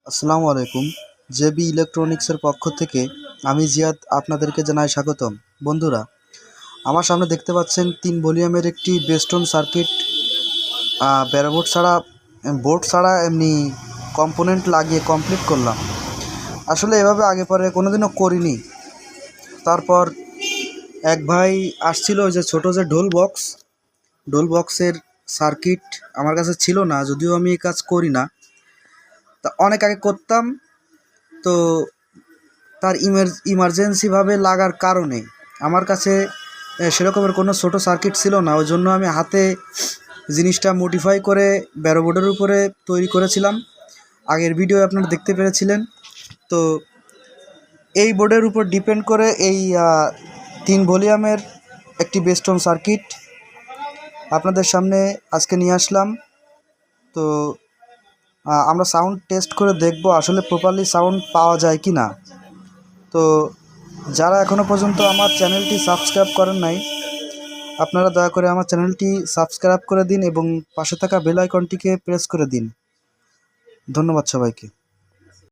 আসসালামু আলাইকুম। জেবি ইলেকট্রনিক্সের পক্ষ থেকে আমি জিয়াদ আপনাদেরকে জানাই স্বাগতম। বন্ধুরা, আমার সামনে দেখতে পাচ্ছেন 3 ভলিউমের একটি বেস্টন সার্কিট বোর্ড ছাড়া এমনি কম্পোনেন্ট লাগিয়ে কমপ্লিট করলাম। আসলে এভাবে আগে পরে কোনোদিনও করিনি। তারপর এক ভাই আসছিল, ওই যে ছোটো যে ঢোল বক্সের সার্কিট আমার কাছে ছিল না, যদিও আমি এই কাজ করি না, তা অনেক আগে করতাম। তো তার ইমার্জেন্সিভাবে লাগার কারণে আমার কাছে সেরকমের কোনো ছোটো সার্কিট ছিল না, ওই জন্য আমি হাতে জিনিসটা মডিফাই করে ব্যারো বোর্ডের উপরে তৈরি করেছিলাম। আগের ভিডিও আপনারা দেখতে পেরেছিলেন। তো এই বোর্ডের উপর ডিপেন্ড করে এই 3 ভলিউমের একটি বেস্টন সার্কিট আপনাদের সামনে আজকে নিয়ে আসলাম। তো আমরা সাউন্ড টেস্ট করে দেখব আসলে প্রপারলি সাউন্ড পাওয়া যায় কি না। তো যারা এখনও পর্যন্ত আমার চ্যানেলটি সাবস্ক্রাইব করেন নাই, আপনারা দয়া করে আমার চ্যানেলটি সাবস্ক্রাইব করে দিন এবং পাশে থাকা বেল আইকনটিকে প্রেস করে দিন। ধন্যবাদ সবাইকে।